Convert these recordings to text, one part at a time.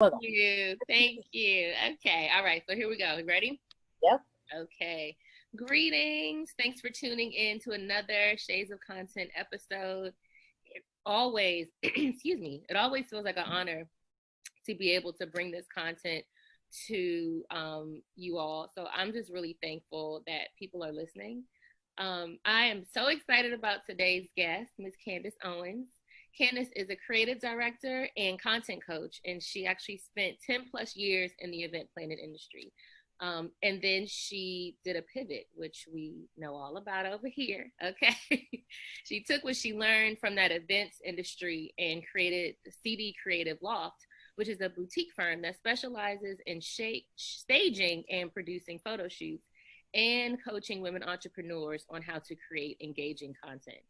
Thank you. Thank you. Okay. All right. So here we go. Ready? Yep. Okay. Greetings. Thanks for tuning in to another Shades of Content episode. It always, excuse me, it always feels like an honor to be able to bring this content to you all. So I'm just really thankful that people are listening. I am so excited about today's guest, Ms. Candice Owens. Candice is a creative director and content coach, and she actually spent 10 plus years in the event planning industry. And then she did a pivot, which we know all about over here. Okay. She took what she learned from that events industry and created CD Creative Loft, which is a boutique firm that specializes in staging and producing photo shoots and coaching women entrepreneurs on how to create engaging content.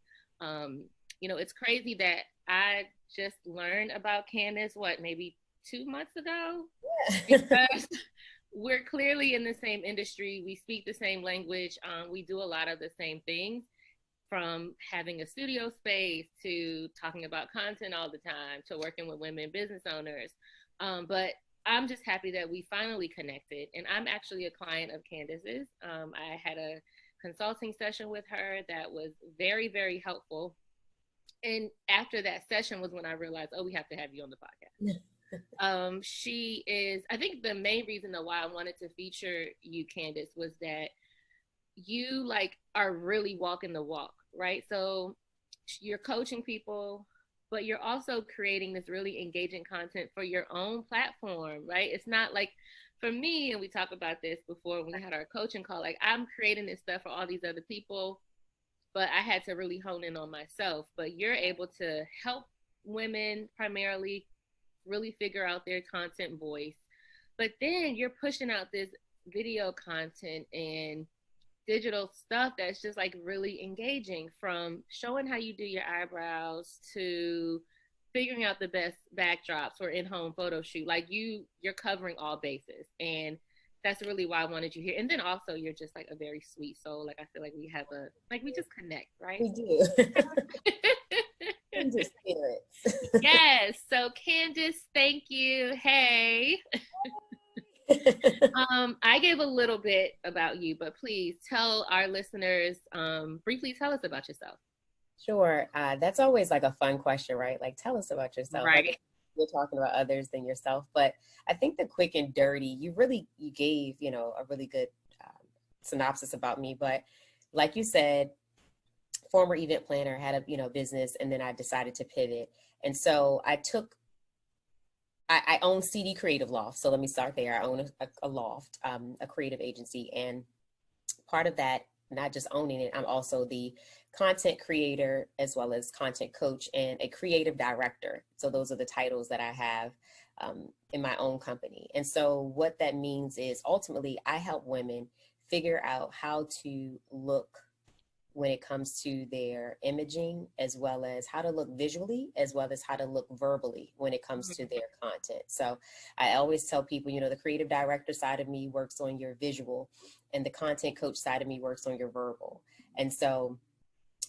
It's crazy that I just learned about Candice, maybe 2 months ago? Because we're clearly in the same industry. We speak the same language. We do a lot of the same things, from having a studio space to talking about content all the time to working with women business owners. But I'm just happy that we finally connected. And I'm actually a client of Candice's. I had a consulting session with her that was very, very helpful. And after that session was when I realized, we have to have you on the podcast. She is, I think the main reason why I wanted to feature you, Candice, was that you are really walking the walk, right? So you're coaching people, but you're also creating this really engaging content for your own platform, right? It's not like, for me, and we talked about this before when we had our coaching call, I'm creating this stuff for all these other people, but I had to really hone in on myself. But you're able to help women primarily really figure out their content voice. But then you're pushing out this video content and digital stuff that's just really engaging, from showing how you do your eyebrows to figuring out the best backdrops or in-home photo shoot. You're covering all bases, and that's really why I wanted you here. And then also you're just a very sweet soul. I feel like we have we just connect, right? We do. Just spirits. Yes. So Candice, thank you. Hey. I gave a little bit about you, but please tell our listeners, briefly tell us about yourself. Sure. That's always a fun question, right? Tell us about yourself. Right. You're talking about others than yourself, but I think the quick and dirty, you gave, a really good synopsis about me. But like you said, former event planner, had a business, and then I decided to pivot. And so I own CD Creative Loft. So let me start there. I own a loft, a creative agency. And part of that, not just owning it, I'm also the content creator as well as content coach and a creative director. So those are the titles that I have in my own company. And so what that means is ultimately I help women figure out how to look when it comes to their imaging, as well as how to look visually, as well as how to look verbally when it comes to their content. So I always tell people, the creative director side of me works on your visual, and the content coach side of me works on your verbal. And so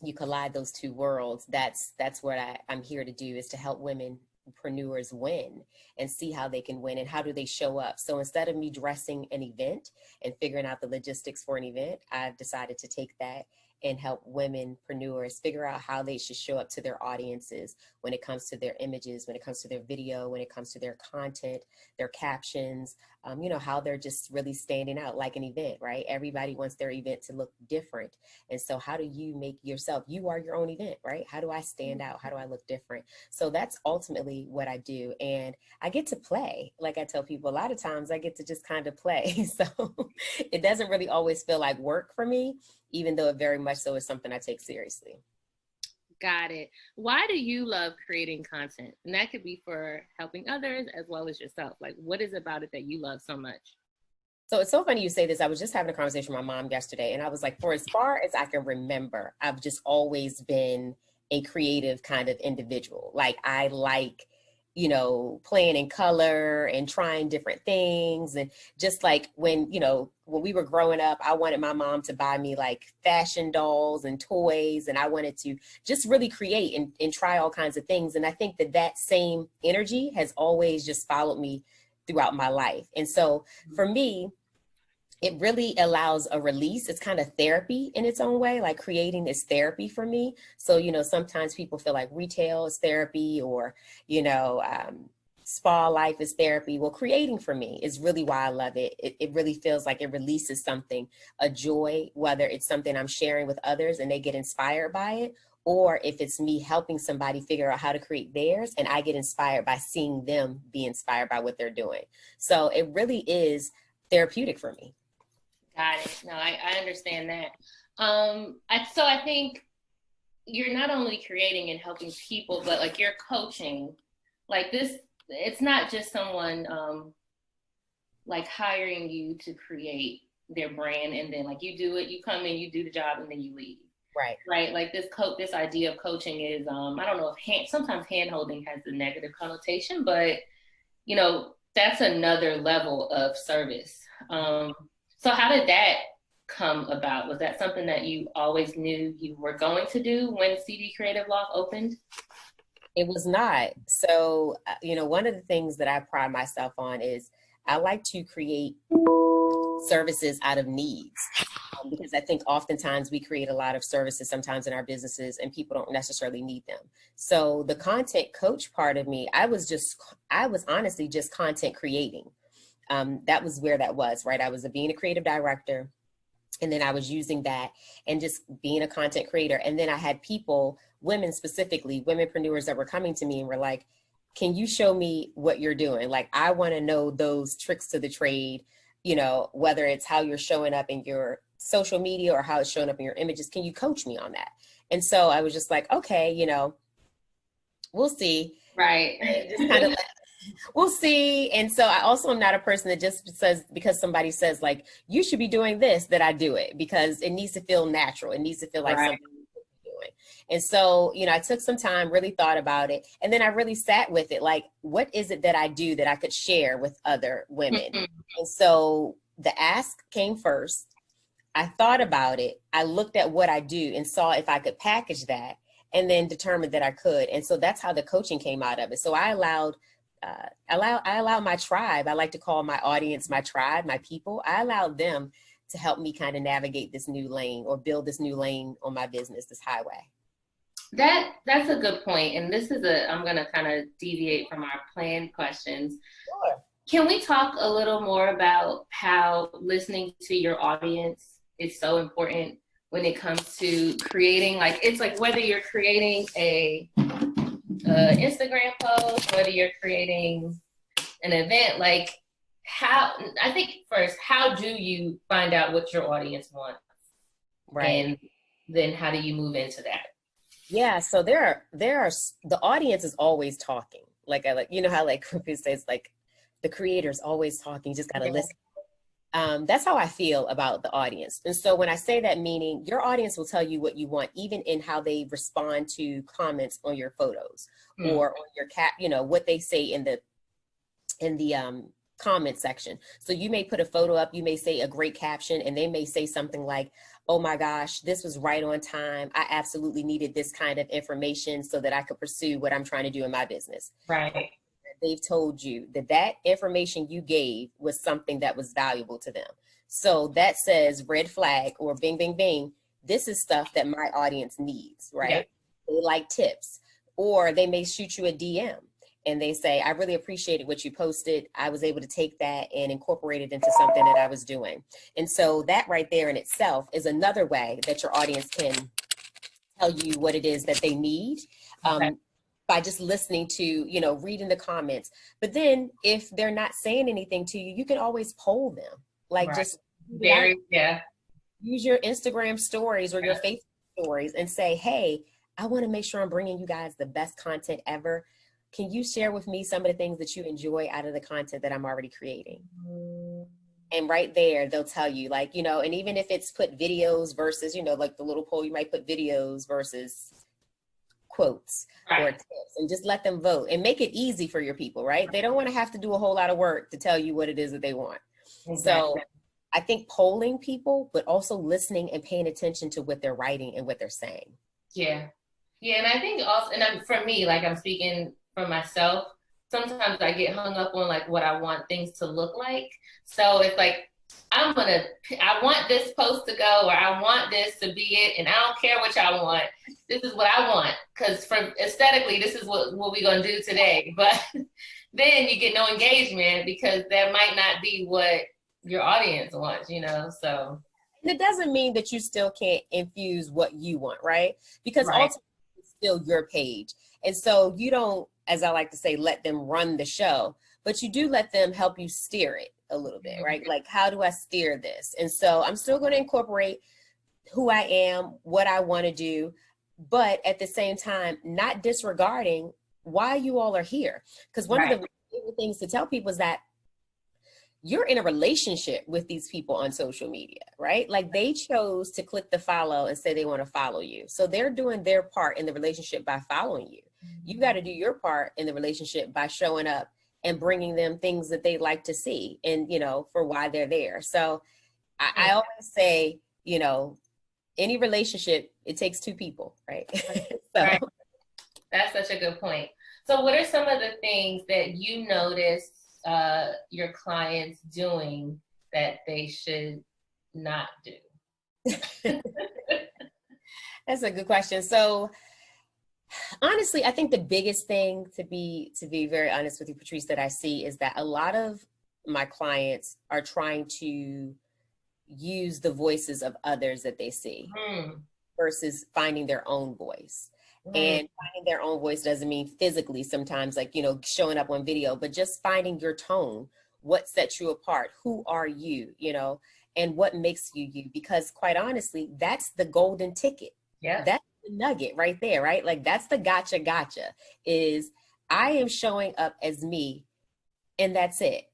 you collide those two worlds. That's what I'm here to do, is to help womenpreneurs win and see how they can win and how do they show up. So instead of me dressing an event and figuring out the logistics for an event, I've decided to take that and help womenpreneurs figure out how they should show up to their audiences when it comes to their images, when it comes to their video, when it comes to their content, their captions, how they're just really standing out like an event, right? Everybody wants their event to look different. And so how do you make yourself, you are your own event, right? How do I stand out? How do I look different? So that's ultimately what I do. And I get to play. Like I tell people, a lot of times I get to just kind of play. So it doesn't really always feel like work for me, even though it very much so is something I take seriously. Got it. Why do you love creating content? And that could be for helping others as well as yourself. What is about it that you love so much? So it's so funny you say this. I was just having a conversation with my mom yesterday, and I was like, for as far as I can remember, I've just always been a creative kind of individual. I like playing in color and trying different things. And just like when we were growing up, I wanted my mom to buy me like fashion dolls and toys. And I wanted to just really create and try all kinds of things. And I think that same energy has always just followed me throughout my life. And so for me, it really allows a release. It's kind of therapy in its own way. Like creating is therapy for me. So, sometimes people feel like retail is therapy, or, spa life is therapy. Well, creating for me is really why I love it. It really feels like it releases something, a joy, whether it's something I'm sharing with others and they get inspired by it, or if it's me helping somebody figure out how to create theirs and I get inspired by seeing them be inspired by what they're doing. So it really is therapeutic for me. Got it. No, I understand that. I think you're not only creating and helping people, but like you're coaching. Like this, it's not just someone like hiring you to create their brand and then like you do it, you come in, you do the job, and then you leave. Right. Right. Like this idea of coaching is I don't know if sometimes hand holding has a negative connotation, but that's another level of service. So how did that come about? Was that something that you always knew you were going to do when CD Creative Loft opened? It was not. So, one of the things that I pride myself on is I like to create services out of needs. Because I think oftentimes we create a lot of services sometimes in our businesses and people don't necessarily need them. So the content coach part of me, I was honestly just content creating. That was where that was, right? I was being a creative director, and then I was using that and just being a content creator. And then I had people, women specifically, womenpreneurs that were coming to me and were like, can you show me what you're doing? Like, I want to know those tricks to the trade, whether it's how you're showing up in your social media or how it's showing up in your images. Can you coach me on that? And so I was just like, okay, we'll see. Right. Just kind of like, we'll see. And so I also am not a person that just says, because somebody says like, you should be doing this, that I do it, because it needs to feel natural. It needs to feel like something you're doing. And so, I took some time, really thought about it. And then I really sat with it. Like, what is it that I do that I could share with other women? And so the ask came first. I thought about it. I looked at what I do and saw if I could package that, and then determined that I could. And so that's how the coaching came out of it. So I allowed my tribe. I like to call my audience my tribe, my people. I allowed them to help me kind of navigate this new lane or build this new lane on my business, this highway. That's a good point. And I'm going to kind of deviate from our planned questions. Sure. Can we talk a little more about how listening to your audience is so important when it comes to creating, like, it's like whether you're creating a Instagram post, whether you're creating an event, like I think first, how do you find out what your audience wants? Right. And then how do you move into that? Yeah. So there are, the audience is always talking. Like, how like Ruby says, like, the creator's always talking, you just got to listen. That's how I feel about the audience. And so when I say that, meaning your audience will tell you what you want, even in how they respond to comments on your photos or on your what they say in the comment section. So you may put a photo up, you may say a great caption, and they may say something like, oh my gosh, this was right on time. I absolutely needed this kind of information so that I could pursue what I'm trying to do in my business. Right. They've told you that information you gave was something that was valuable to them. So that says red flag or bing, bing, bing. This is stuff that my audience needs, right? Yeah. They like tips, or they may shoot you a DM and they say, I really appreciated what you posted. I was able to take that and incorporate it into something that I was doing. And so that right there in itself is another way that your audience can tell you what it is that they need. Okay. By just listening to, reading the comments. But then if they're not saying anything to you, you can always poll them. Like, right. Just use your Instagram stories or your Facebook stories and say, hey, I want to make sure I'm bringing you guys the best content ever. Can you share with me some of the things that you enjoy out of the content that I'm already creating? And right there, they'll tell you, like, and even if it's put videos versus, like the little poll, you might put videos versus quotes Right. or tips, and just let them vote and make it easy for your people, right? They don't want to have to do a whole lot of work to tell you what it is that they want. Exactly. So I think polling people, but also listening and paying attention to what they're writing and what they're saying. Yeah. Yeah, and I think also, for me, like I'm speaking for myself, sometimes I get hung up on like what I want things to look like. So it's like, I want this post to go, or I want this to be it, and I don't care what y'all want. This is what I want, because from aesthetically, this is what we're going to do today. But then you get no engagement because that might not be what your audience wants, so. And it doesn't mean that you still can't infuse what you want, right? Because Right. ultimately it's still your page. And so you don't, as I like to say, let them run the show, but you do let them help you steer it a little bit, right? Like, how do I steer this? And so I'm still going to incorporate who I am, what I want to do, but at the same time, not disregarding why you all are here. Because one of the favorite things to tell people is that you're in a relationship with these people on social media, right? Like, they chose to click the follow and say they want to follow you. So they're doing their part in the relationship by following you. You got to do your part in the relationship by showing up and bringing them things that they like to see and, for why they're there. So I always say, any relationship, it takes two people, right? So. Right. That's such a good point. So what are some of the things that you notice your clients doing that they should not do? That's a good question. So honestly, I think the biggest thing, to be very honest with you, Patrice, that I see is that a lot of my clients are trying to use the voices of others that they see versus finding their own voice. And finding their own voice doesn't mean physically sometimes, like, showing up on video, but just finding your tone, what sets you apart, who are you, and what makes you you, because quite honestly, that's the golden ticket. Yeah. That's the nugget right there, right? Like, that's the gotcha is I am showing up as me, and that's it.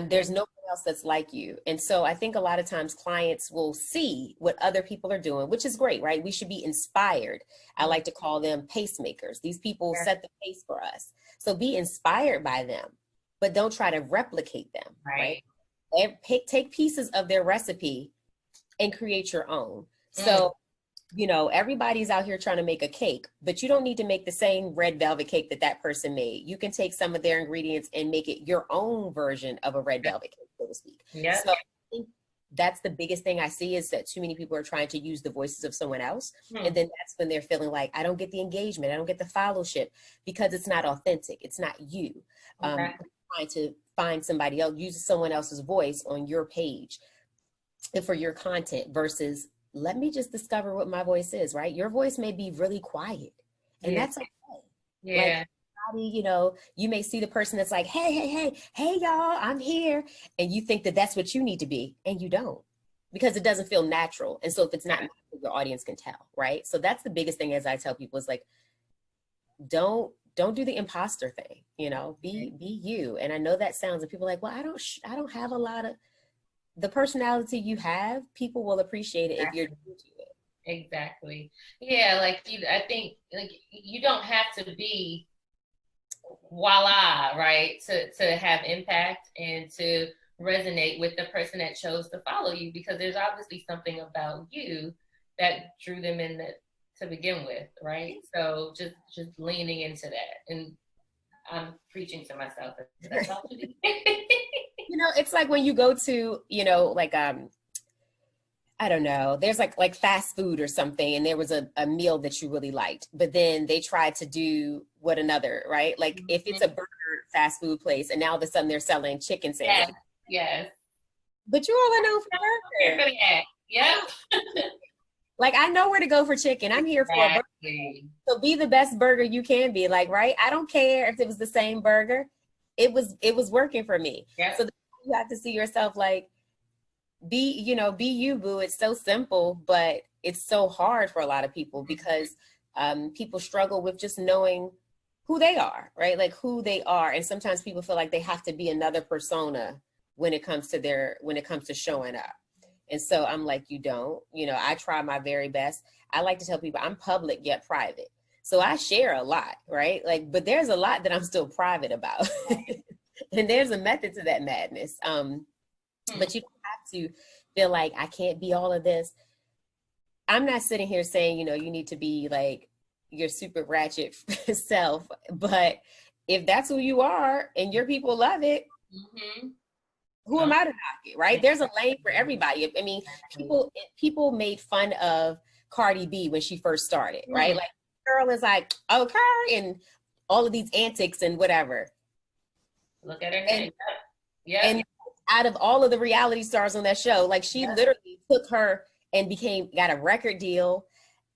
There's nobody else that's like you. And so I think a lot of times clients will see what other people are doing, which is great, right? We should be inspired. I like to call them pacemakers. These people set the pace for us. So be inspired by them, but don't try to replicate them, right? Take pieces of their recipe and create your own. So everybody's out here trying to make a cake, but you don't need to make the same red velvet cake that person made. You can take some of their ingredients and make it your own version of a red velvet cake, so to speak. Yeah. So I think that's the biggest thing I see, is that too many people are trying to use the voices of someone else. And then that's when they're feeling like, I don't get the engagement, I don't get the followership, because it's not authentic. It's not you. Trying to find somebody else, use someone else's voice on your page and for your content versus, let me just discover what my voice is, right? Your voice may be really quiet, and that's okay. Yeah. Like, you may see the person that's like, hey, y'all, I'm here. And you think that that's what you need to be, and you don't, because it doesn't feel natural. And so if it's not natural, your audience can tell, right? So that's the biggest thing, as I tell people, is like, don't do the imposter thing, be you. And I know that sounds, and people are like, well, I don't have a lot of the personality you have. People will appreciate it if you're true to it. Exactly. Yeah, I think you don't have to be voila, right, to have impact and to resonate with the person that chose to follow you, because there's obviously something about you that drew them in to begin with, right? So just leaning into that. And I'm preaching to myself. That's all to do. It's like when you go to, like, I don't know, there's like fast food or something, and there was a meal that you really liked, but then they tried to do what another, right? Like, if it's a burger fast food place, and now all of a sudden they're selling chicken sandwiches. Yes. But you all are known for burgers. Yeah. Like, I know where to go for chicken. I'm here for a burger. So be the best burger you can be, like, right? I don't care if it was the same burger. It was working for me. Yeah. So you have to see yourself like, be you, boo. It's so simple, but it's so hard for a lot of people, because people struggle with just knowing who they are, right? Like, who they are. And sometimes people feel like they have to be another persona when it comes to showing up. And so I'm like, you don't. I try my very best. I like to tell people I'm public yet private. So I share a lot, right? Like, but there's a lot that I'm still private about. And there's a method to that madness. But you don't have to feel like I can't be all of this. I'm not sitting here saying, you need to be like your super ratchet self, but if that's who you are and your people love it, who am I to knock it, right? There's a lane for everybody. I mean, people made fun of Cardi B when she first started, right? Like, girl is like, oh, Cardi, and all of these antics and whatever. Look at her name. Yeah. And out of all of the reality stars on that show, like, she literally took her and got a record deal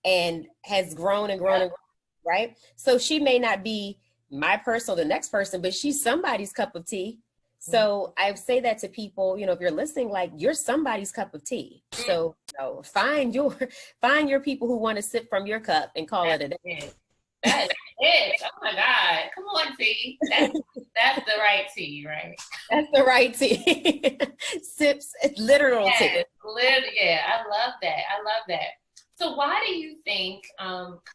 and has grown and grown and grown, right? So she may not be my person or the next person, but she's somebody's cup of tea. So I say that to people, if you're listening, like, you're somebody's cup of tea. So find your people who want to sip from your cup and call it a day. That is it. Oh my God. Come on, tea. That's the right tea, right? That's the right tea. Sips, literal tea. Yeah, I love that. So why do you think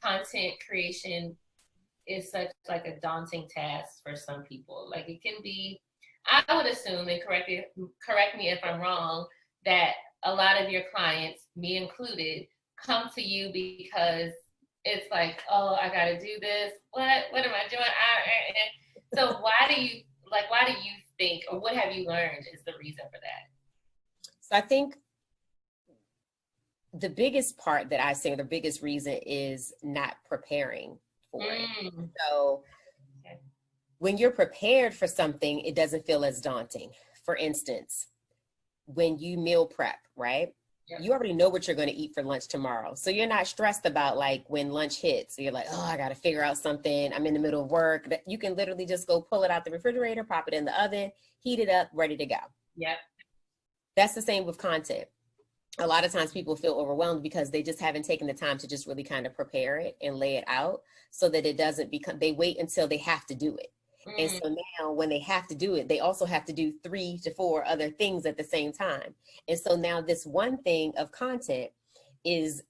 content creation is such like a daunting task for some people? Like, it can be, I would assume, and correct me if I'm wrong, that a lot of your clients, me included, come to you because it's like, oh, I got to do this. What am I doing? So why do you think, or what have you learned is the reason for that? So I think the biggest part that I say, the biggest reason, is not preparing for it. So when you're prepared for something, it doesn't feel as daunting. For instance, when you meal prep, right? Yep. You already know what you're going to eat for lunch tomorrow. So you're not stressed about, like, when lunch hits. So you're like, oh, I got to figure out something. I'm in the middle of work. You can literally just go pull it out the refrigerator, pop it in the oven, heat it up, ready to go. Yep. That's the same with content. A lot of times people feel overwhelmed because they just haven't taken the time to just really kind of prepare it and lay it out so that it doesn't become, they wait until they have to do it. And so now when they have to do it, they also have to do 3 to 4 other things at the same time. And so now this one thing of content is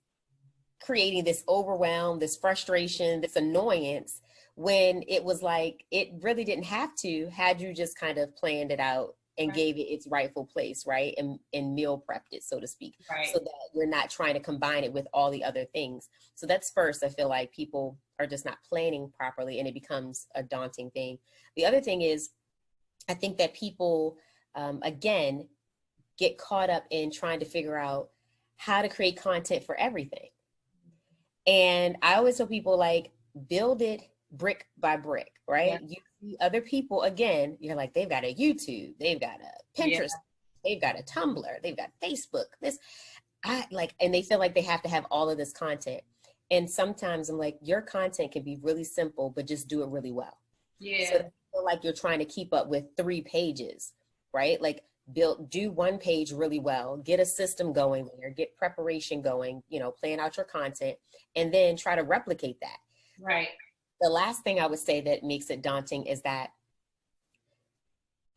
creating this overwhelm, this frustration, this annoyance, when it was like, it really didn't have to, had you just kind of planned it out and gave it its rightful place, right? And meal prepped it, so to speak, so that you're not trying to combine it with all the other things. So that's first. I feel like people are just not planning properly and it becomes a daunting thing. The other thing is, I think that people, again, get caught up in trying to figure out how to create content for everything. And I always tell people, like, build it brick by brick, right? You see other people, again, you're like, they've got a YouTube, they've got a Pinterest, they've got a Tumblr, they've got Facebook, and they feel like they have to have all of this content. And sometimes I'm like, your content can be really simple, but just do it really well. Yeah. So I feel like you're trying to keep up with 3 pages, right? Like, do 1 page really well, get a system going there, get preparation going, plan out your content, and then try to replicate that. Right. The last thing I would say that makes it daunting is that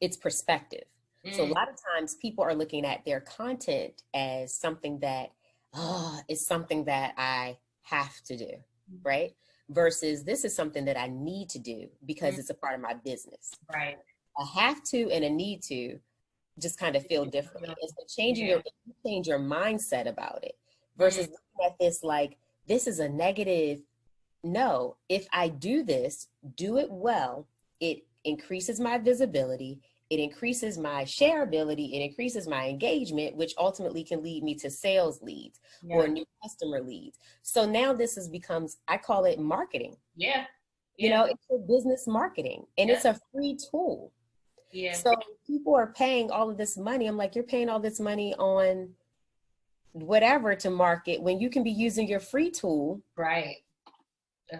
it's perspective. So a lot of times people are looking at their content as something that, is something that I have to do, right? Versus this is something that I need to do because it's a part of my business. Right. A have to and a need to just kind of feel differently. It's changing change your mindset about it versus looking at this like, this is a negative. No, if I do this, do it well, it increases my visibility, it increases my shareability, it increases my engagement, which ultimately can lead me to sales leads or new customer leads. So now this becomes, I call it marketing. Yeah. It's a business marketing and it's a free tool. Yeah. So people are paying all of this money. I'm like, you're paying all this money on whatever to market when you can be using your free tool. Right.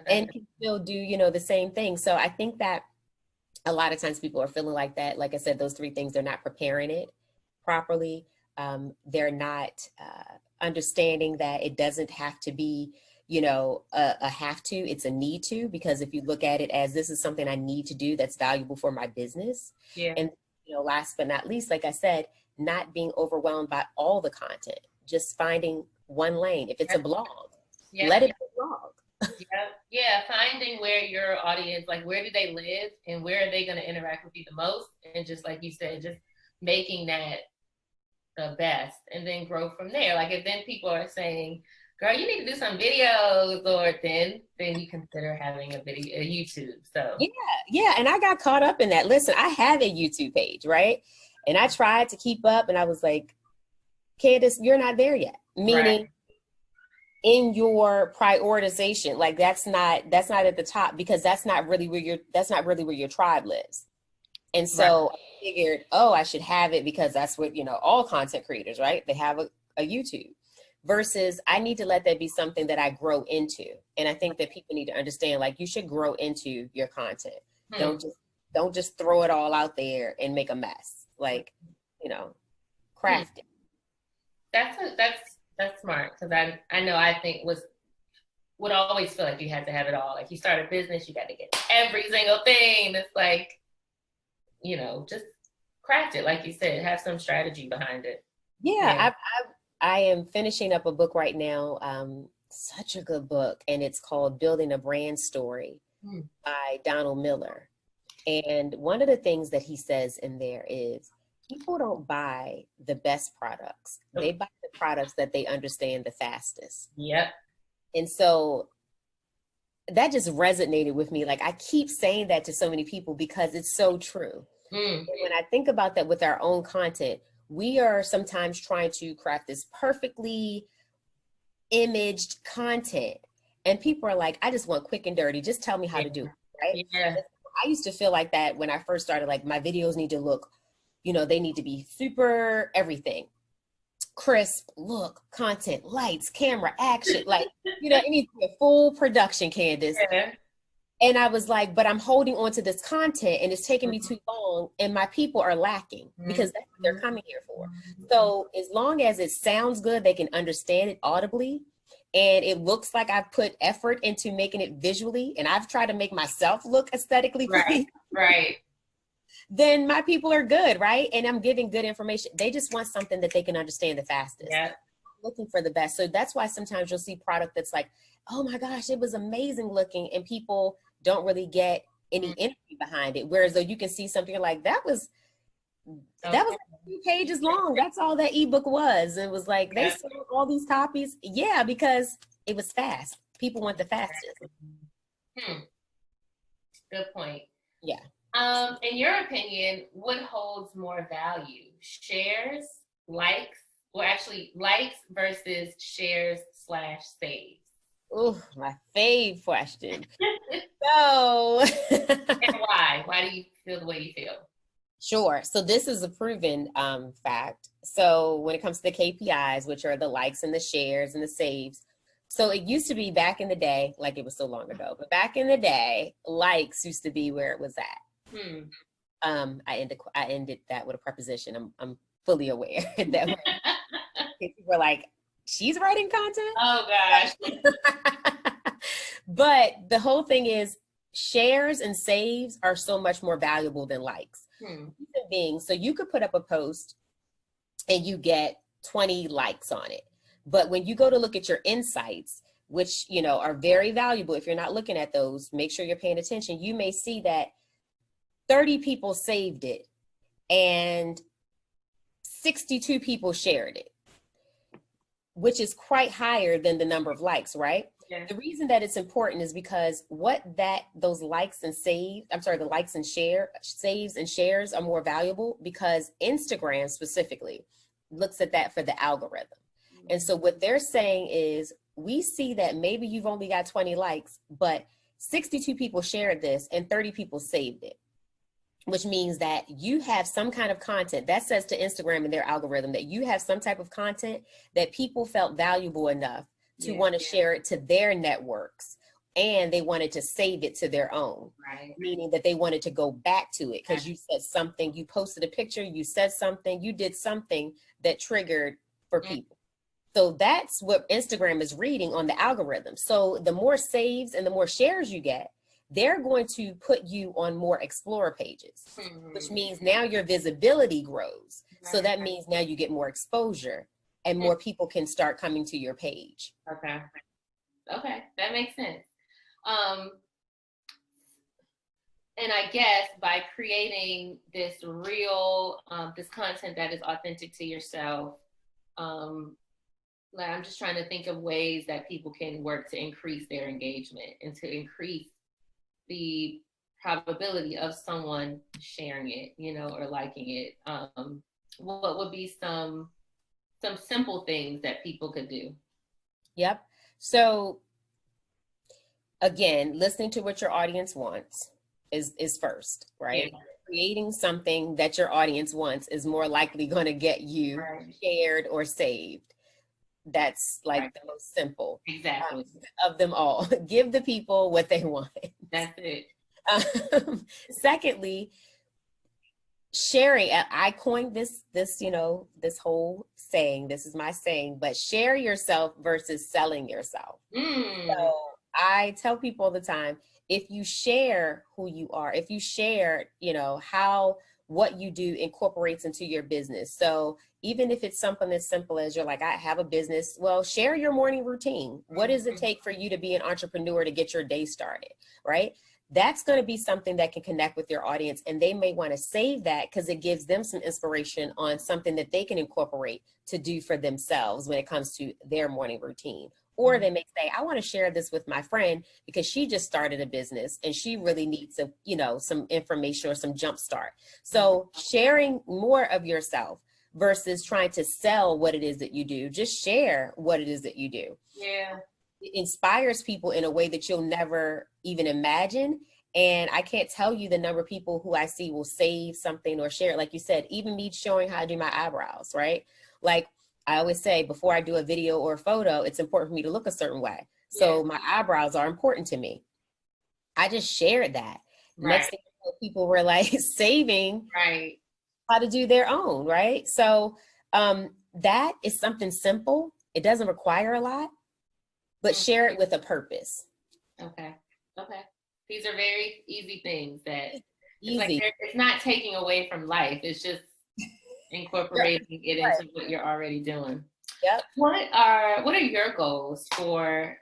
And can still do, the same thing. So I think that a lot of times people are feeling like that. Like I said, those 3 things, they're not preparing it properly. They're not understanding that it doesn't have to be, a have to, it's a need to, because if you look at it as this is something I need to do that's valuable for my business. Yeah. And, last but not least, like I said, not being overwhelmed by all the content, just finding one lane. If it's a blog, let it be a blog. Yeah, yeah, finding where your audience, like where do they live and where are they going to interact with you the most, and just like you said, just making that the best, and then grow from there. Like if then people are saying, "Girl, you need to do some videos," or then you consider having a video, a YouTube. So Yeah, yeah. And I got caught up in that. Listen, I have a YouTube page, right? And I tried to keep up, and I was like, Candice, you're not there yet. right, Meaning in your prioritization, like that's not at the top, because that's not really where your tribe lives. And right, so I figured, oh, I should have it, because that's what, all content creators, right? They have a YouTube, versus I need to let that be something that I grow into. And I think that people need to understand, like, you should grow into your content. hmm. Don't just throw it all out there and make a mess. Like, you know, Hmm. craft it. That's smart, because I know I think would always feel like you had to have it all. Like you start a business, you got to get every single thing. It's like, just craft it, like you said, have some strategy behind it. Yeah, Yeah. I am finishing up a book right now. Such a good book, and it's called Building a Brand Story Hmm. by Donald Miller. And one of the things that he says in there is, people don't buy the best products. They buy the products that they understand the fastest. Yep. And so that just resonated with me. Like, I keep saying that to so many people because it's so true. Mm. And when I think about that with our own content, we are sometimes trying to craft this perfectly imaged content. And people are like, I just want quick and dirty. Just tell me how to do it, right? Yeah. I used to feel like that when I first started. Like, my videos need to look, they need to be super everything. Crisp, look, content, lights, camera, action. Like, it needs to be a full production, Candice. Yeah. And I was like, but I'm holding on to this content and it's taking me too long, and my people are lacking, because that's what they're coming here for. So as long as it sounds good, they can understand it audibly, and it looks like I've put effort into making it visually, and I've tried to make myself look aesthetically pleasing, Right. then my people are good, right? And I'm giving good information. They just want something that they can understand the fastest. Yeah. Looking for the best. So that's why sometimes you'll see product that's like, oh my gosh, it was amazing looking, and people don't really get any energy behind it. Whereas though you can see something like, that was like 2 pages long. That's all that ebook was. It was like, they sold all these copies. Yeah, because it was fast. People want the fastest. Good point. Yeah. In your opinion, what holds more value? Shares, likes, or actually likes versus shares / saves? Oh, my fave question. So And why? Why do you feel the way you feel? Sure. So this is a proven fact. So when it comes to the KPIs, which are the likes and the shares and the saves, so it used to be back in the day, like it was so long ago, but back in the day, likes used to be where it was at. I ended that with a preposition. I'm fully aware that people were like, she's writing content. Oh gosh. But the whole thing is, shares and saves are so much more valuable than likes. Being, so you could put up a post and you get 20 likes on it. But when you go to look at your insights, which, are very valuable, if you're not looking at those, make sure you're paying attention. You may see that 30 people saved it and 62 people shared it, which is quite higher than the number of likes, right? Yeah. The reason that it's important is because those likes and the likes and saves and shares are more valuable, because Instagram specifically looks at that for the algorithm. And so what they're saying is, we see that maybe you've only got 20 likes, but 62 people shared this and 30 people saved it, which means that you have some kind of content that says to Instagram and their algorithm that you have some type of content that people felt valuable enough to want to share it to their networks, and they wanted to save it to their own, right? Meaning that they wanted to go back to it because you said something, you posted a picture, you said something, you did something that triggered for people. So that's what Instagram is reading on the algorithm. So the more saves and the more shares you get, they're going to put you on more Explorer pages, which means now your visibility grows. So that means now you get more exposure and more people can start coming to your page. Okay, that makes sense. And I guess by creating this real, this content that is authentic to yourself, like I'm just trying to think of ways that people can work to increase their engagement and to increase the probability of someone sharing it, you know, or liking it. What would be some simple things that people could do? Yep. So again, listening to what your audience wants is first, right? Yeah. Creating something that your audience wants is more likely going to get you Right. shared or saved. That's like Right. the most simple Exactly. of them all. Give the people what they want. That's it. Secondly, sharing. I coined this, you know, this whole saying. This is my saying, but share yourself versus selling yourself. So I tell people all the time, if you share who you are, if you share, you know, how what you do incorporates into your business. So even if it's something as simple as you're like, I have a business, well, share your morning routine. What does it take for you to be an entrepreneur to get your day started, right? That's going to be something that can connect with your audience, and they may want to save that because it gives them some inspiration on something that they can incorporate to do for themselves when it comes to their morning routine. Or they may say, I want to share this with my friend because she just started a business and she really needs some, you know, some information or some jump start. So sharing more of yourself versus trying to sell what it is that you do, just share what it is that you do. Yeah. It inspires people in a way that you'll never even imagine. And I can't tell you the number of people who I see will save something or share it. Like you said, even me showing how I do my eyebrows, right? Like, I always say before I do a video or a photo, it's important for me to look a certain way. So my eyebrows are important to me. I just shared that. Right. Next thing you know, people were like saving Right. how to do their own, right? So that is something simple. It doesn't require a lot, but share it with a purpose. Okay. Okay. These are very easy things that Easy. It's like it's not taking away from life. It's just incorporating it into what you're already doing. Yep. What are your goals for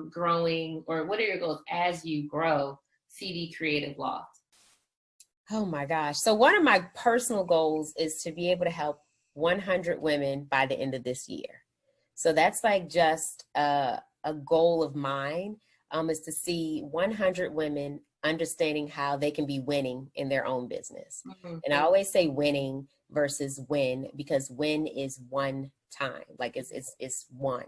growing, or what are your goals as you grow CD Creative Loft? Oh my gosh. So one of my personal goals is to be able to help 100 women by the end of this year. So that's like just a goal of mine, is to see 100 women understanding how they can be winning in their own business. Mm-hmm. And I always say winning versus win, because win is one time, like it's one.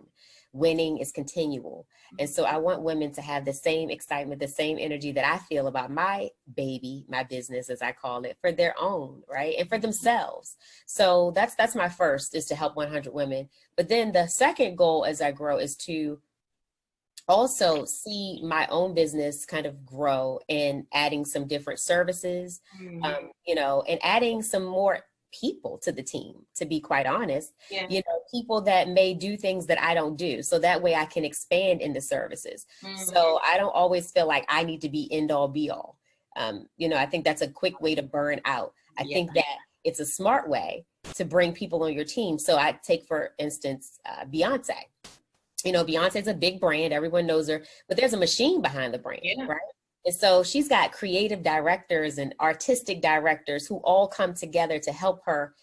Winning is continual. And so I want women to have the same excitement, the same energy that I feel about my baby, my business, as I call it, for their own, right? And for themselves. So that's my first, is to help 100 women. But then the second goal as I grow is to also see my own business kind of grow and adding some different services, you know, and adding some more people to the team, to be quite honest. You know, people that may do things that I don't do, so that way I can expand in the services. So I don't always feel like I need to be end all be all. You know, I think that's a quick way to burn out. I think that it's a smart way to bring people on your team. So I take, for instance, Beyonce. You know, Beyonce's a big brand, everyone knows her, but there's a machine behind the brand, right? And so she's got creative directors and artistic directors who all come together to help her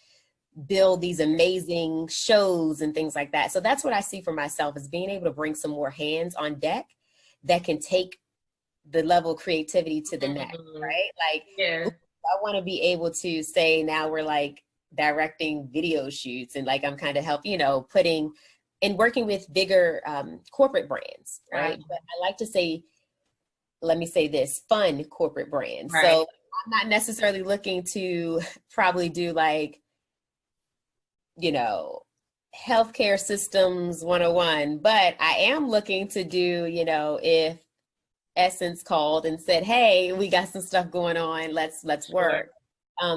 build these amazing shows and things like that. So that's what I see for myself, is being able to bring some more hands on deck that can take the level of creativity to the next, right? Like, I want to be able to say, now we're like directing video shoots, and like I'm kind of helping, you know, putting and working with bigger corporate brands, right? But I like to say, let me say this, fun corporate brands. So I'm not necessarily looking to probably do like, you know, healthcare systems 101, but I am looking to do, you know, if Essence called and said, hey, we got some stuff going on, let's work.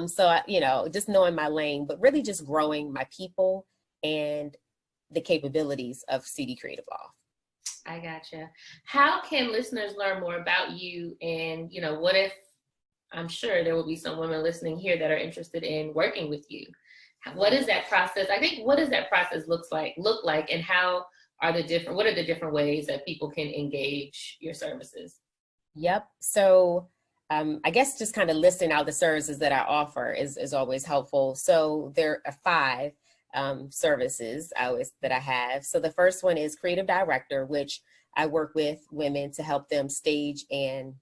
So, you know, just knowing my lane, but really just growing my people and the capabilities of CD Creative Loft. I gotcha. How can listeners learn more about you? And, you know, what if, I'm sure there will be some women listening here that are interested in working with you. What is that process? I think, what does that process look like, and how are what are the different ways that people can engage your services? Yep. So I guess just kind of listing out the services that I offer is always helpful. So there are 5 services that I have. So the first one is creative director, which I work with women to help them stage and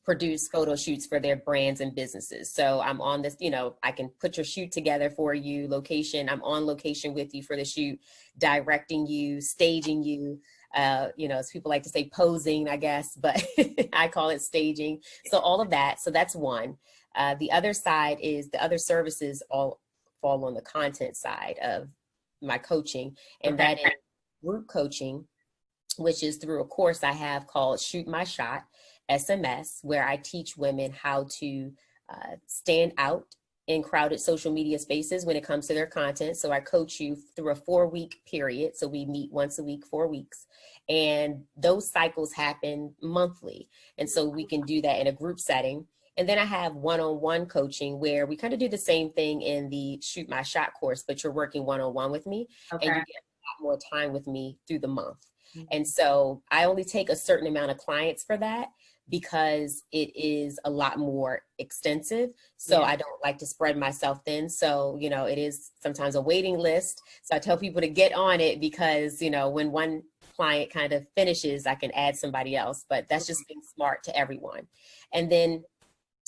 produce photo shoots for their brands and businesses. So I'm on this, I can put your shoot together for you, location. I'm on location with you for the shoot, directing you, staging you. As people like to say, posing, I guess, but I call it staging. So all of that. So that's one. The other side is the other services all fall on the content side of my coaching, and Okay. that is group coaching, which is through a course I have called Shoot My Shot, SMS, where I teach women how to stand out in crowded social media spaces when it comes to their content. So I coach you through a 4-week period. So we meet once a week, 4 weeks. And those cycles happen monthly. And so we can do that in a group setting. And then I have one-on-one coaching where we kind of do the same thing in the Shoot My Shot course, but you're working one-on-one with me, Okay. and you get a lot more time with me through the month. And so I only take a certain amount of clients for that because it is a lot more extensive. So I don't like to spread myself thin. So, it is sometimes a waiting list. So I tell people to get on it because, when one client kind of finishes, I can add somebody else, but that's just being smart to everyone. And then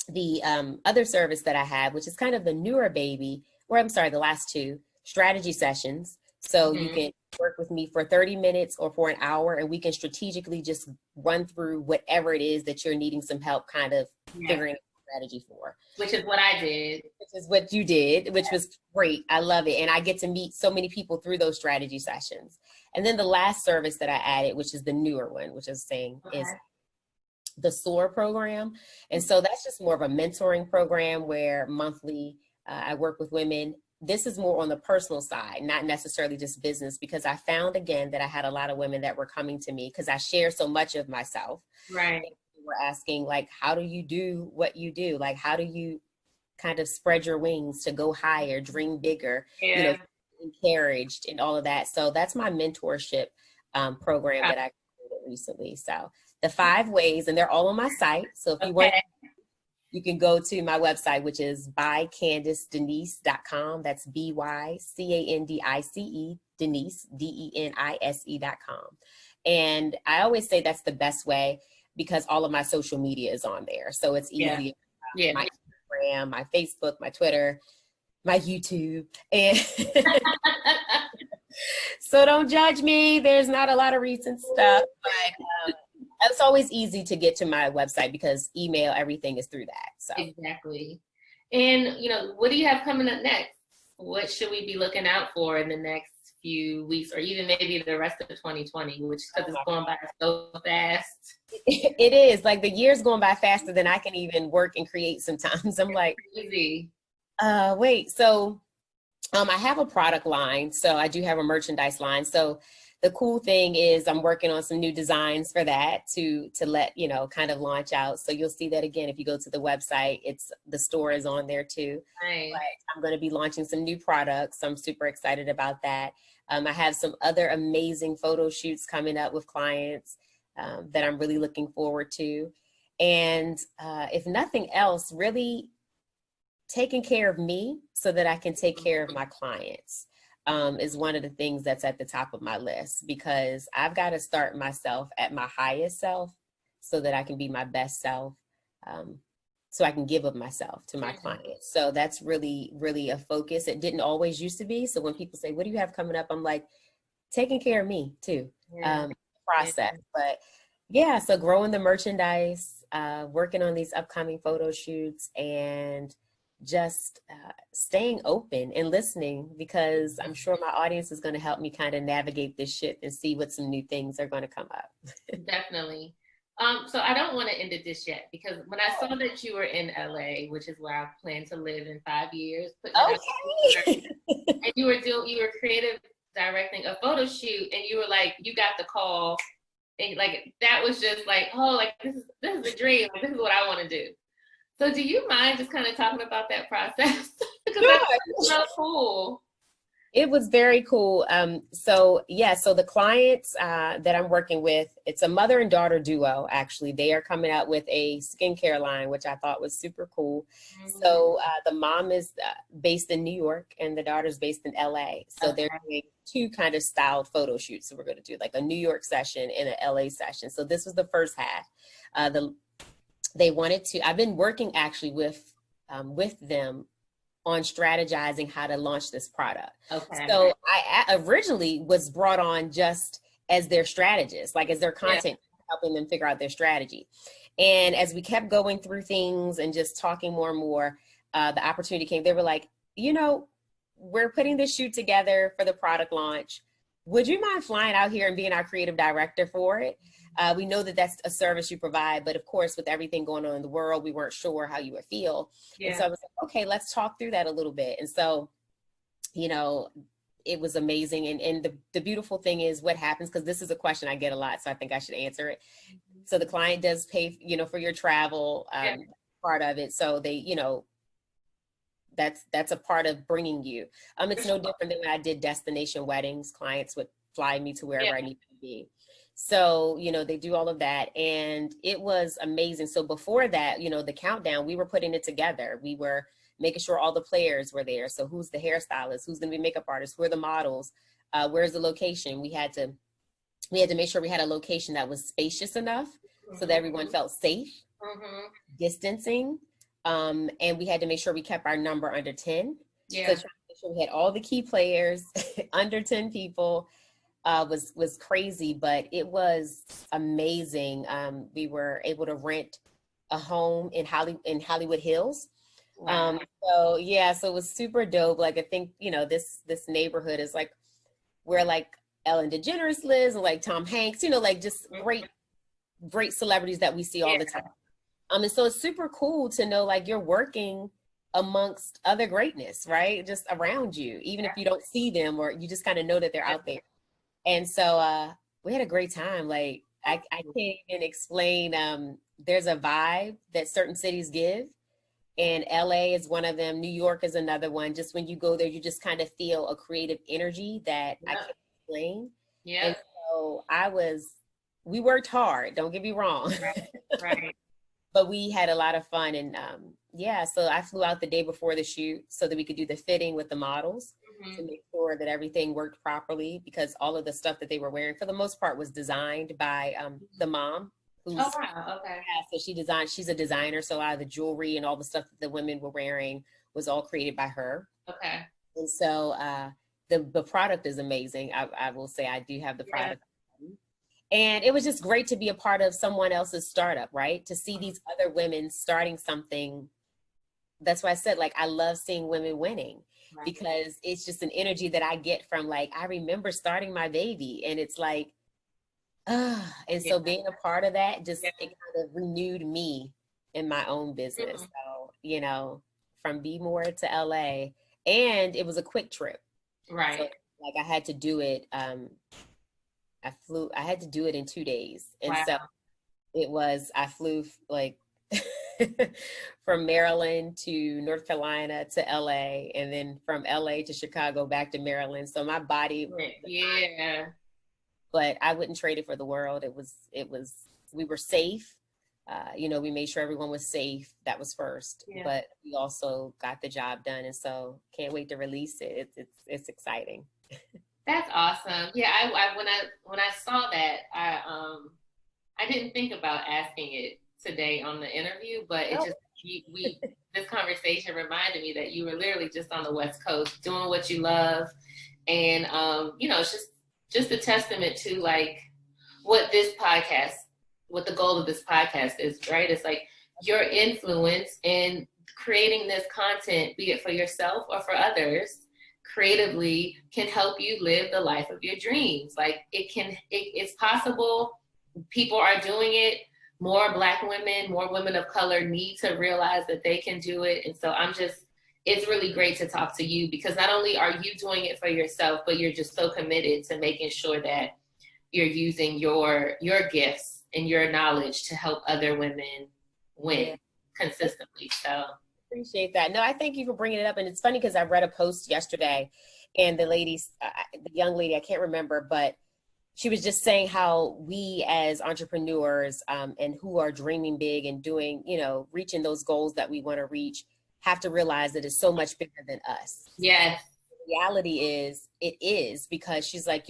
the other service that I have, which is kind of the newer baby, the last 2 strategy sessions. So you can work with me for 30 minutes or for an hour, and we can strategically just run through whatever it is that you're needing some help kind of figuring out a strategy for. Which is what I did. Which is what you did, which was great. I love it. And I get to meet so many people through those strategy sessions. And then the last service that I added, which is the newer one, which is is the SOAR program. And so that's just more of a mentoring program where monthly I work with women. This is more on the personal side, not necessarily just business, because I found again that I had a lot of women that were coming to me because I share so much of myself. Right. They were asking, like, how do you do what you do? Like, how do you kind of spread your wings to go higher, dream bigger, encouraged and all of that. So that's my mentorship program that I created recently. So the 5 ways, and they're all on my site. So if you want, you can go to my website, which is bycandicedenise.com. That's BYCANDICE, Denise, DENISE.com. And I always say that's the best way because all of my social media is on there. So it's easy. My Instagram, my Facebook, my Twitter, my YouTube. And so don't judge me. There's not a lot of recent stuff, but it's always easy to get to my website because email, everything is through that. So exactly. And what do you have coming up next? What should we be looking out for in the next few weeks, or even maybe the rest of 2020, which because it's going by so fast? It is, like, the year's going by faster than I can even work and create sometimes. I'm like, easy. Wait, so I have a product line. So I do have a merchandise line. So the cool thing is I'm working on some new designs for that to let, kind of launch out. So you'll see that again, if you go to the website, the store is on there too. Right. But I'm going to be launching some new products. So I'm super excited about that. I have some other amazing photo shoots coming up with clients that I'm really looking forward to. And if nothing else, really taking care of me so that I can take care of my clients. Is one of the things that's at the top of my list, because I've got to start myself at my highest self so that I can be my best self, so I can give of myself to my clients. So that's really, really a focus. It didn't always used to be. So when people say, what do you have coming up? I'm like, taking care of me too, process. But yeah, so growing the merchandise, working on these upcoming photo shoots, and just staying open and listening, because I'm sure my audience is going to help me kind of navigate this shit and see what some new things are going to come up. Definitely. So I don't want to end it just yet, because when I saw that you were in LA, which is where I plan to live in 5 years, and you were creative directing a photo shoot, and you were like, you got the call, and like that was just like, oh, like this is a dream. Like, this is what I want to do. So do you mind just kind of talking about that process? Because that's so cool. It was very cool. So the clients that I'm working with, it's a mother and daughter duo, actually. They are coming out with a skincare line, which I thought was super cool. So the mom is based in New York and the daughter's based in LA. So they're doing two kind of styled photo shoots. So we're going to do like a New York session and an LA session. So this was the first half. They wanted to, I've been working actually with them on strategizing how to launch this product. Okay. So I originally was brought on just as their strategist, like as their content, helping them figure out their strategy. And as we kept going through things and just talking more and more, the opportunity came. They were like, we're putting this shoot together for the product launch. Would you mind flying out here and being our creative director for it? We know that that's a service you provide, but of course, with everything going on in the world, we weren't sure how you would feel. And so I was like, okay, let's talk through that a little bit. And so, it was amazing. And the beautiful thing is what happens, because this is a question I get a lot, so I think I should answer it. So the client does pay, for your travel, part of it. So they, that's a part of bringing you. It's no different than when I did destination weddings. Clients would fly me to wherever I needed to be. So, they do all of that, and it was amazing. So before that, the countdown, we were putting it together. We were making sure all the players were there. So who's the hairstylist? Who's going to be makeup artists? Who are the models? Where's the location? We had to make sure we had a location that was spacious enough so that everyone felt safe, distancing. And we had to make sure we kept our number under 10. So trying to make sure we had all the key players under 10 people. Was crazy, but it was amazing. We were able to rent a home in Hollywood Hills. Wow. So it was super dope. Like, I think, this neighborhood is like where like Ellen DeGeneres lives, and like Tom Hanks, like just great celebrities that we see all the time. And so it's super cool to know like you're working amongst other greatness, right? Just around you, even if you don't see them, or you just kind of know that they're out there. And so we had a great time. Like, I can't even explain. There's a vibe that certain cities give, and LA is one of them. New York is another one. Just when you go there, you just kind of feel a creative energy that I can't explain. Yeah. And so we worked hard. Don't get me wrong. Right. But we had a lot of fun. And so I flew out the day before the shoot so that we could do the fitting with the models. To make sure that everything worked properly, because all of the stuff that they were wearing, for the most part, was designed by the mom. So she's a designer. So a lot of the jewelry and all the stuff that the women were wearing was all created by her. Okay. And so the product is amazing. I will say I do have the product. And it was just great to be a part of someone else's startup, right? To see these other women starting something. That's why I said, like, I love seeing women winning. Right. Because it's just an energy that I get from, like, I remember starting my baby, and it's like, and so being a part of that, just it kind of renewed me in my own business. So, from B-More to LA, and it was a quick trip. Right. So, like, I had to do it. I had to do it in 2 days. And so I flew like from Maryland to North Carolina to LA, and then from LA to Chicago back to Maryland. So my body, but I wouldn't trade it for the world. We were safe. We made sure everyone was safe. That was first, but we also got the job done. And so can't wait to release it. It's exciting. That's awesome. Yeah. When I saw that, I didn't think about asking it today on the interview, but it just this conversation reminded me that you were literally just on the West Coast doing what you love, and it's just a testament to like what the goal of this podcast is, right? It's like your influence in creating this content, be it for yourself or for others, creatively, can help you live the life of your dreams. Like it's possible. People are doing it. More Black women, more women of color need to realize that they can do it. And so it's really great to talk to you, because not only are you doing it for yourself, but you're just so committed to making sure that you're using your gifts and your knowledge to help other women win consistently. So appreciate that. No, I thank you for bringing it up. And it's funny because I read a post yesterday, And the young lady, I can't remember, but she was just saying how we as entrepreneurs and who are dreaming big and doing, reaching those goals that we want to reach, have to realize that it's so much bigger than us. Yes. The reality is, it is, because she's like,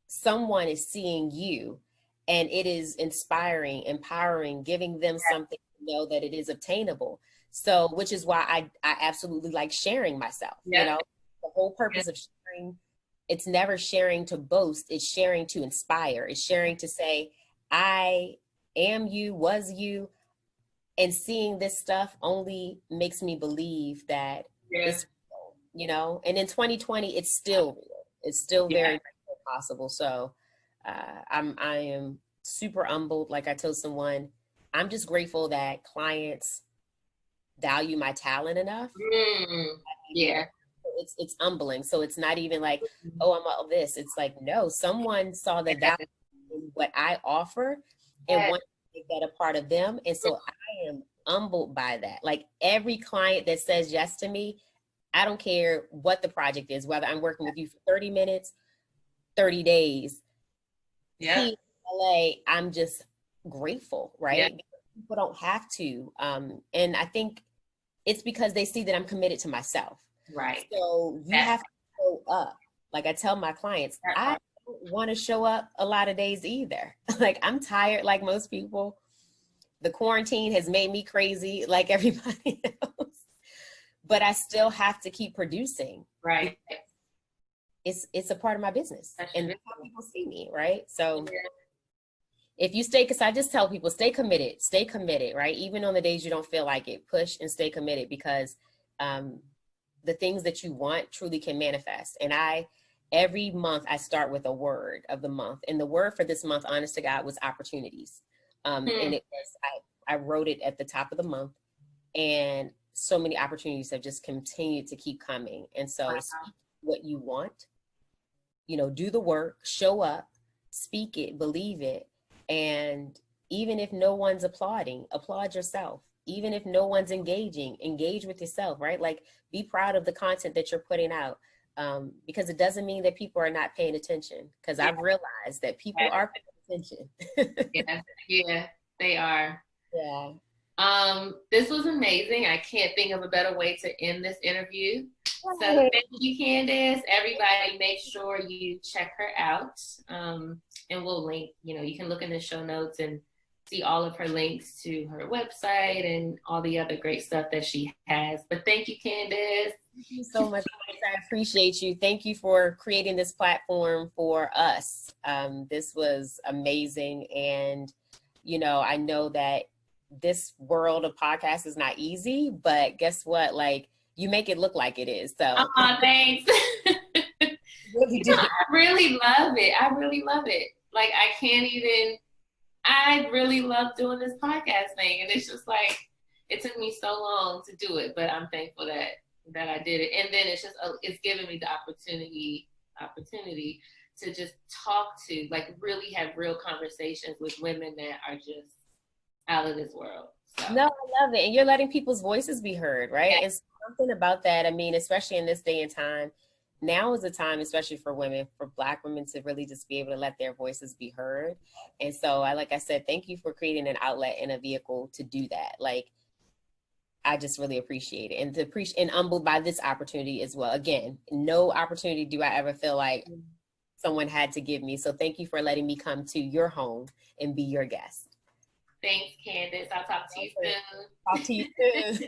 someone is seeing you, and it is inspiring, empowering, giving them something to know that it is obtainable. So, which is why I absolutely like sharing myself. Yeah. The whole purpose of sharing, it's never sharing to boast, it's sharing to inspire, it's sharing to say, I am you, was you. And seeing this stuff only makes me believe that it's real, and in 2020, it's still real. It's still very possible. So I am super humbled. Like I told someone, I'm just grateful that clients value my talent enough. Yeah. It's humbling. So it's not even like, oh, I'm all this. It's like, no, someone saw the value in what I offer and wanted to make that a part of them. And so I am humbled by that. Like every client that says yes to me, I don't care what the project is, whether I'm working with you for 30 minutes, 30 days. Yeah. Here in LA, I'm just grateful, right? Yeah. People don't have to. And I think it's because they see that I'm committed to myself. Right. So you have to show up. Like I tell my clients, I don't want to show up a lot of days either. Like I'm tired, like most people. The quarantine has made me crazy, like everybody else. But I still have to keep producing. Right. It's a part of my business. And that's how people see me, right? So if you stay, because I just tell people, stay committed, right? Even on the days you don't feel like it, push and stay committed, because the things that you want truly can manifest. And every month I start with a word of the month. And the word for this month, honest to God, was opportunities. And it was, I wrote it at the top of the month, and so many opportunities have just continued to keep coming. And so speak what you want, do the work, show up, speak it, believe it. And even if no one's applauding, applaud yourself. Even if no one's engaging, engage with yourself, right? Like be proud of the content that you're putting out, because it doesn't mean that people are not paying attention, because I've realized that people are paying attention. Yeah, they are. Yeah. This was amazing. I can't think of a better way to end this interview. So thank you, Candice. Everybody, make sure you check her out. And we'll link, you can look in the show notes and see all of her links to her website and all the other great stuff that she has. But thank you, Candice. Thank you so much. I appreciate you. Thank you for creating this platform for us. This was amazing. And, I know that this world of podcasts is not easy, but guess what? Like, you make it look like it is. So thanks. Really do. I really love it. Like, I really love doing this podcast thing. And it's just like, it took me so long to do it, but I'm thankful that I did it. And then it's given me the opportunity to just talk to, like, really have real conversations with women that are just out of this world. So. No, I love it. And you're letting people's voices be heard, right? Yeah. It's something about that. I mean, especially in this day and time, now is the time, especially for women, for Black women, to really just be able to let their voices be heard. And so like I said, thank you for creating an outlet and a vehicle to do that. Like, I just really appreciate it, and humbled by this opportunity as well. Again, no opportunity do I ever feel like someone had to give me. So thank you for letting me come to your home and be your guest. Thanks, Candice. I'll talk to you soon. Talk to you soon.